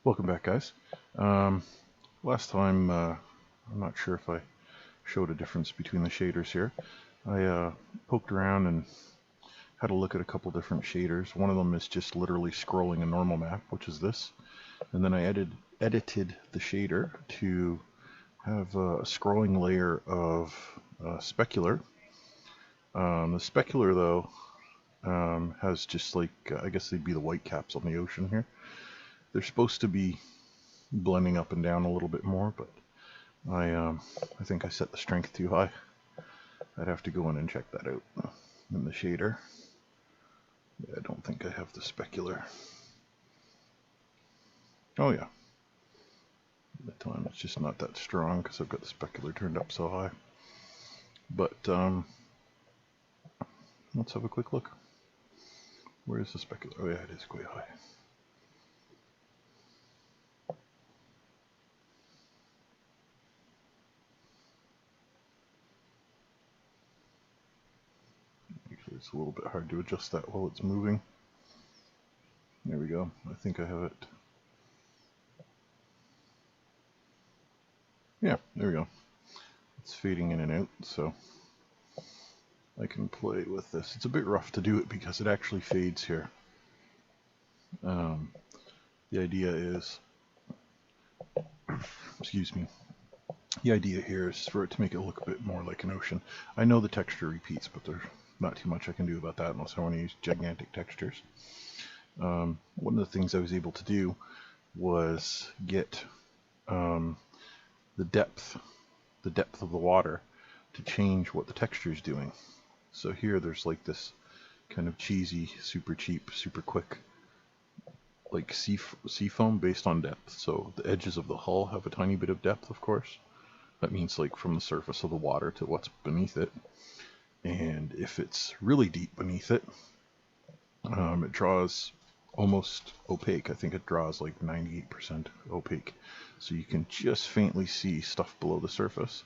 Welcome back, guys. Um, Last time, I'm not sure if I showed a difference between the shaders here. I poked around and had a look at a couple different shaders. One of them is just literally scrolling a normal map, which is this. And then I edited the shader to have a scrolling layer of specular. The specular, though, has just like, I guess they'd be the white caps on the ocean here. They're supposed to be blending up and down a little bit more, but I think I set the strength too high. I'd have to go in and check that out in the shader. Yeah, I don't think I have the specular. Oh yeah, the time it's just not that strong because I've got the specular turned up so high. But let's have a quick look. Where is the specular? Oh yeah, it is quite high. Actually, it's a little bit hard to adjust that while it's moving. There we go. I think I have it. Yeah, there we go. It's fading in and out, so I can play with this. It's a bit rough to do it because it actually fades here. The idea is, excuse me, the idea here is for it to make it look a bit more like an ocean. I know the texture repeats, but there's not too much I can do about that unless I want to use gigantic textures. One of the things I was able to do was get the depth of the water to change what the texture is doing. So here there's like this kind of cheesy, super cheap, super quick, like sea foam based on depth. So the edges of the hull have a tiny bit of depth, of course. That means like from the surface of the water to what's beneath it. And if it's really deep beneath it, it draws almost opaque. I think it draws like 98% opaque. So you can just faintly see stuff below the surface.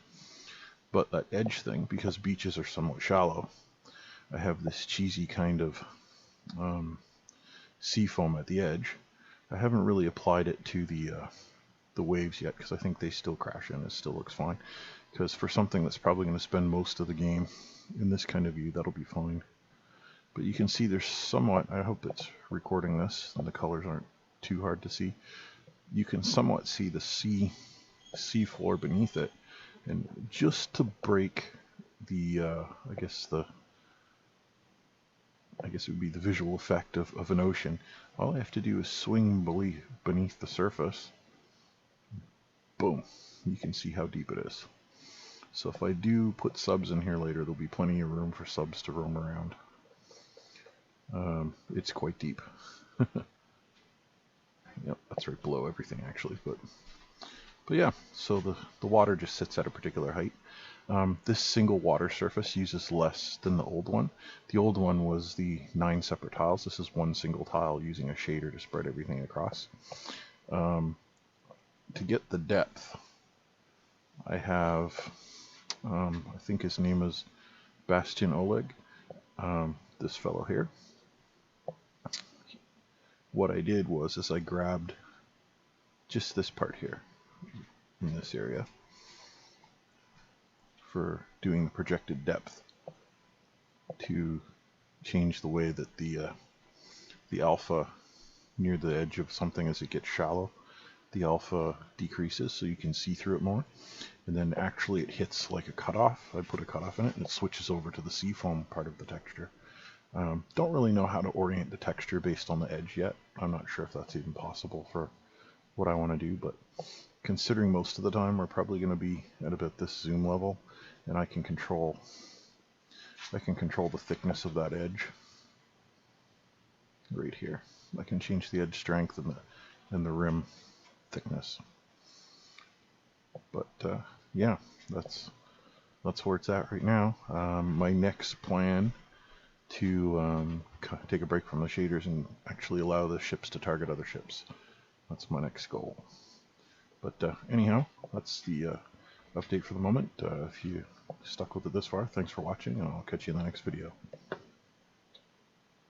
But that edge thing, because beaches are somewhat shallow, I have this cheesy kind of sea foam at the edge. I haven't really applied it to the waves yet because I think they still crash in. It still looks fine. Because for something that's probably going to spend most of the game in this kind of view, that'll be fine. But you can see there's somewhat, I hope it's recording this and the colors aren't too hard to see. You can somewhat see the sea floor beneath it. And just to break the, I guess it would be the visual effect of an ocean, all I have to do is swing beneath the surface. Boom, you can see how deep it is. So if I do put subs in here later, there'll be plenty of room for subs to roam around. It's quite deep. Yep, that's right below everything actually, but yeah, so the water just sits at a particular height. This single water surface uses less than the old one. The old one was the 9 separate tiles. This is one single tile using a shader to spread everything across. To get the depth, I have, I think his name is Bastian Oleg, this fellow here. What I did was I grabbed just this part here in this area for doing the projected depth to change the way that the alpha near the edge of something, as it gets shallow, the alpha decreases so you can see through it more. And then actually it hits like a cutoff. I put a cutoff in it and it switches over to the seafoam part of the texture. Don't really know how to orient the texture based on the edge yet. I'm not sure if that's even possible for what I want to do, but considering most of the time we're probably going to be at about this zoom level, and I can control the thickness of that edge right here. I can change the edge strength and the rim thickness. But yeah, that's where it's at right now. My next plan to take a break from the shaders and actually allow the ships to target other ships. That's my next goal. But anyhow, that's the update for the moment. If you stuck with it this far, thanks for watching, and I'll catch you in the next video.